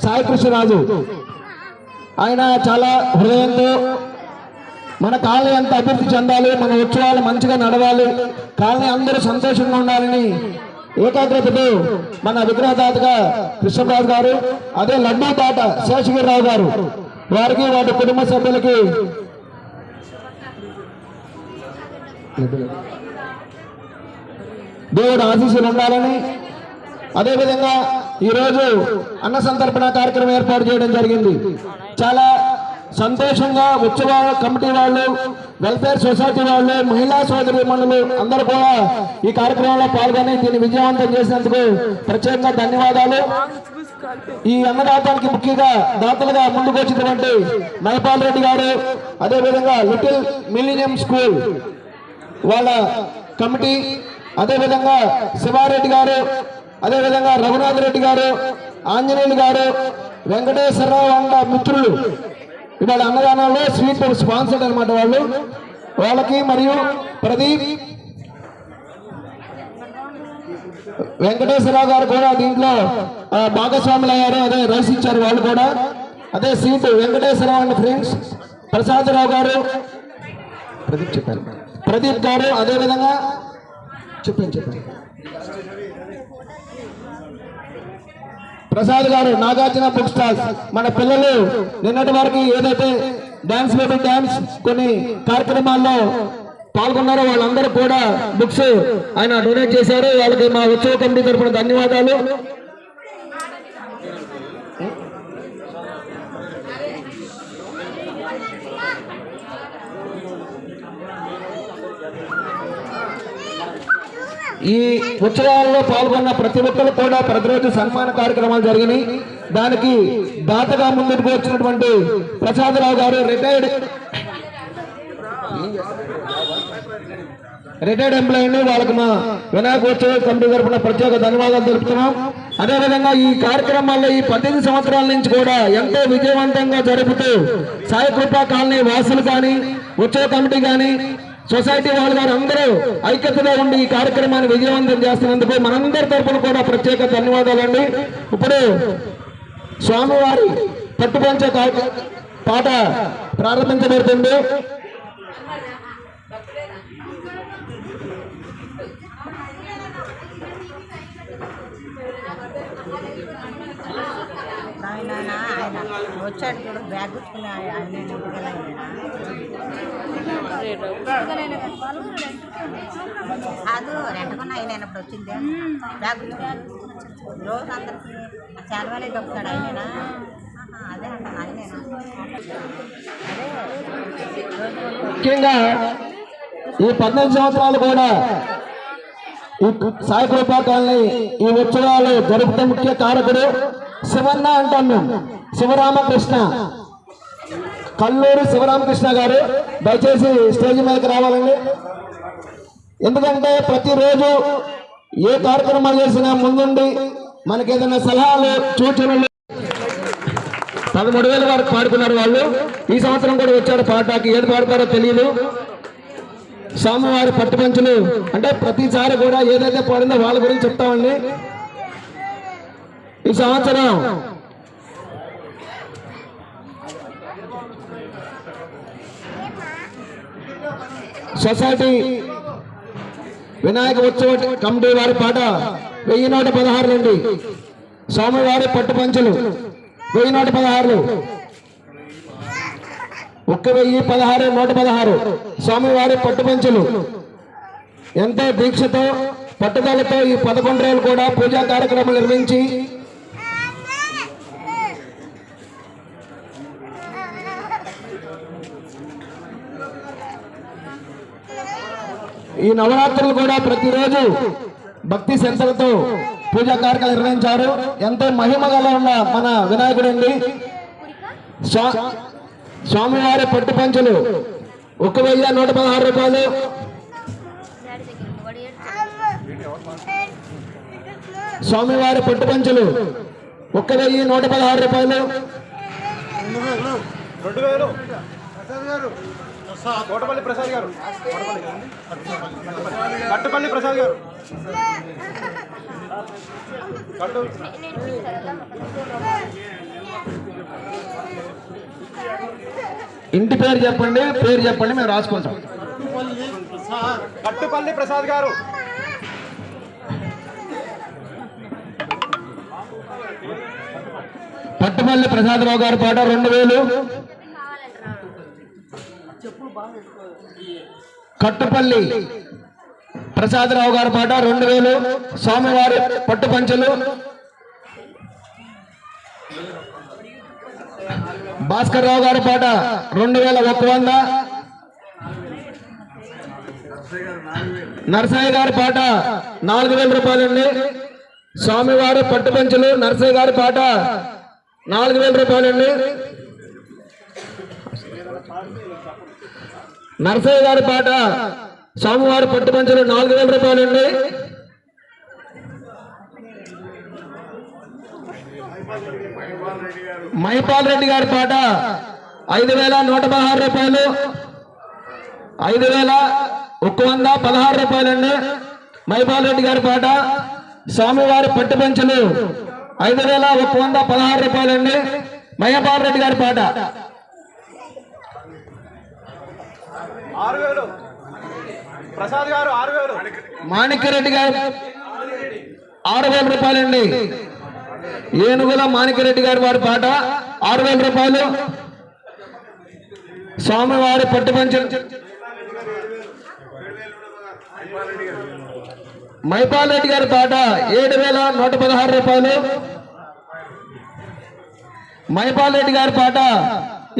సాయి కృష్ణరాజు ఆయన చాలా హృదయంతో మన కాలనీ అంతా అభివృద్ధి చెందాలి, మన ఉత్సవాలు మంచిగా నడవాలి, కాలనీ అందరూ సంతోషంగా ఉండాలని ఏకాగ్రతతో మన విగ్రహదాతగా కృష్ణరాజు గారు, అదే లడ్డూ తాత శేషగిరిరావు గారు, వారికి వారి కుటుంబ సభ్యులకి దేవుడు ఆశీస్సులు ఉండాలని, అదేవిధంగా ఈరోజు అన్న సంతర్పణ కార్యక్రమం ఏర్పాటు చేయడం జరిగింది. చాలా సంతోషంగా ఉత్సవ కమిటీ వాళ్ళు, వెల్ఫేర్ సొసైటీ వాళ్ళు, మహిళా సోదరీమణులు అందరూ కూడా ఈ కార్యక్రమంలో పాల్గొని దీన్ని విజయవంతం చేసినందుకు ప్రత్యేకంగా ధన్యవాదాలు. ఈ అన్నదాతానికి ముఖ్యంగా దాతలుగా ముందుకు వచ్చినటువంటి మైపాల్ రెడ్డి గారు, అదేవిధంగా లిటిల్ మిలీనియం స్కూల్ వాళ్ళ కమిటీ, అదేవిధంగా శివారెడ్డి గారు, అదేవిధంగా రఘునాథ్ రెడ్డి గారు, ఆంజనేయులు గారు, వెంకటేశ్వరరావు అండ మిత్రులు ఇవాళ అన్నదానంలో స్వీట్ స్పాన్సర్డ్ అనమాట వాళ్ళు, వాళ్ళకి మరియు ప్రదీప్ వెంకటేశ్వరరావు గారు కూడా దీంట్లో భాగస్వాములు అయ్యారు. అదే రైస్ ఇచ్చారు వాళ్ళు కూడా. అదే seat Venkateswararao and friends, Prasadarao garu, Pradeep చెప్పారు, ప్రదీప్ గారు, అదేవిధంగా చెప్పండి ప్రసాద్ గారు, నాగార్జున బుక్ స్టాల్స్. మన పిల్లలు నిన్నటి వరకు ఏదైతే డాన్స్ బేబీ డాన్స్ కొన్ని కార్యక్రమాల్లో పాల్గొన్నారో వాళ్ళందరూ కూడా బుక్స్ ఆయన డొనేట్ చేశారు. వాళ్ళకి మా ఉత్సవ కమిటీ తరఫున ధన్యవాదాలు. ఈ ఉత్సవాల్లో పాల్గొన్న ప్రతి ఒక్కరు కూడా ప్రతిరోజు సన్మాన కార్యక్రమాలు జరిగినాయి. దానికి దాతగా ముందుకు వచ్చినటువంటి ప్రసాదరావు గారు, రిటైర్డ్ ఎంప్లాయీని, వాళ్ళకి మా వినాయకోత్సవ కమిటీ తరఫున ప్రత్యేక ధన్యవాదాలు తెలుపుతున్నాం. అదేవిధంగా ఈ కార్యక్రమాల్లో ఈ 18 సంవత్సరాల నుంచి కూడా ఎంతో విజయవంతంగా జరుపుతూ సాయి కృపా కాలనీ వాసులు కానీ, ఉత్సవ కమిటీ కానీ, సొసైటీ వాళ్ళు గారు అందరూ ఐక్యతగా ఉండి ఈ కార్యక్రమాన్ని విజయవంతం చేస్తున్నందుకు మనందరి తరఫున కూడా ప్రత్యేక ధన్యవాదాలండి. ఇప్పుడు స్వామివారి పట్టుపంచ పాట ప్రారంభించబడుతుంది. వచ్చాడు కూడా బ్యాగ్ గుర్తుకుని కాదు రెంటకున్న అయినప్పుడు వచ్చింది బ్యాగ్ రోజు అందరికి చాలా వేలే దొక్కుతాడు అయినా అదే అంటాను అయినా ముఖ్యంగా ఈ 18 సంవత్సరాలు కూడా ఈ సాయి కృపా కాలనీ ఈ ఉత్సవాలు జరుపుతే ముఖ్య కారకుడు శివన్న అంటాం మేము. శివరామకృష్ణ, కల్లూరు శివరామకృష్ణ గారు దయచేసి స్టేజ్ మీదకి రావాలండి. ఎందుకంటే ప్రతిరోజు ఏ కార్యక్రమాలు చేసినా ముందుండి మనకి ఏదైనా సలహాలు, సూచనలు 13,000 వరకు పాడుకున్నారు వాళ్ళు. ఈ సంవత్సరం కూడా వచ్చారు పాటకి. ఏది పాడతారో తెలియదు. స్వామివారి పట్టుపంచులు అంటే ప్రతిసారి కూడా ఏదైతే పాడిందో వాళ్ళ గురించి చెప్తామండి. ఈ సంవత్సరం సొసైటీ వినాయక ఉత్సవ కమిటీ వారి పాట 1116 అండి. స్వామివారి పట్టుపంచులు 1116, 1016, 116 స్వామివారి పట్టుపంచులు. ఎంతో దీక్షతో పట్టుదలతో ఈ 11 రోజులు కూడా పూజా కార్యక్రమాలు నిర్వహించి ఈ నవరాత్రులు కూడా ప్రతిరోజు భక్తి శ్రద్ధలతో పూజా కార్యక్రమాలు నిర్వహించారు. ఎంతో మహిమ గల ఉన్న మన వినాయకుడండి. స్వామివారి పట్టుపంచులు 1116 రూపాయలు. స్వామివారి పట్టుపంచులు 1116 రూపాయలు. కోటపల్లి ప్రసాద్ గారు, కట్టుపల్లి ప్రసాద్ గారు, ఇంటి పేరు చెప్పండి, పేరు చెప్పండి, మేము రాసుకుంటాం. కట్టుపల్లి ప్రసాద్ గారు, పట్టుపల్లి ప్రసాదరావు గారి పాట 2000. కట్టుపల్లి ప్రసాదరావు గారి పాట 2000. స్వామివారి పట్టుపంచలు. భాస్కర్ రావు గారి పాట 2100. నరసయ్య గారి పాట 4000 రూపాయలండి. స్వామివారి పట్టుపంచలు నరసయ్య గారి పాట 4000 రూపాయలండి. నరసయ్య గారి పాట స్వామివారి పట్టుపంచలు 4000 రూపాయలండి. మహిపాల్ రెడ్డి గారి పాట 5116 రూపాయలు. 5116 రూపాయలండి. మహిపాల్ రెడ్డి గారి పాట స్వామివారి పట్టుపంచలు 5116 రూపాయలండి. మహిపాల్ రెడ్డి గారి పాట 6000. ప్రసాద్ గారు 6000. మాణిక్యరెడ్డి గారు 6000 రూపాయలండి. ఏనుగుల మాణిక్యరెడ్డి గారి వారి పాట 6000 రూపాయలు. స్వామివారి పట్టుపంచలు మైపాల్ రెడ్డి గారి పాట 7116 రూపాయలు. మైపాల్ రెడ్డి గారి పాట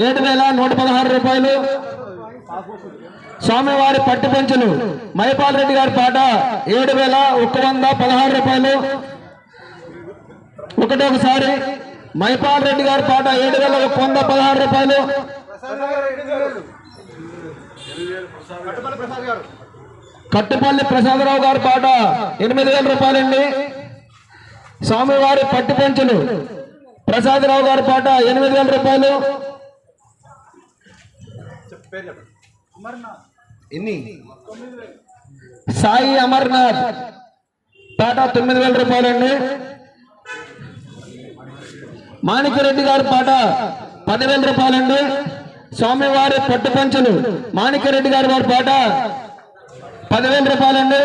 7116 రూపాయలు. స్వామివారి పట్టుపంచలు మైపాల్ రెడ్డి గారి పాట 7116 రూపాయలు. ఒకటొకసారి మైపాల్ రెడ్డి గారి పాట 7116 రూపాయలు. కట్టుపల్లి ప్రసాదరావు గారి పాట 8000 రూపాయలండి. స్వామివారి పట్టు పంచులు ప్రసాదరావు గారి పాట 8,000 రూపాయలు. పేరు చెప్పండి. సాయి అమర్నాథ్ పాట 9,000 రూపాయలండి. మాణిక్యరెడ్డి గారి పాట 10,000 రూపాయలండి. స్వామివారి పట్టు పంచులు మాణిక్యరెడ్డి గారి వారి పాట 10,000 రూపాయలండి.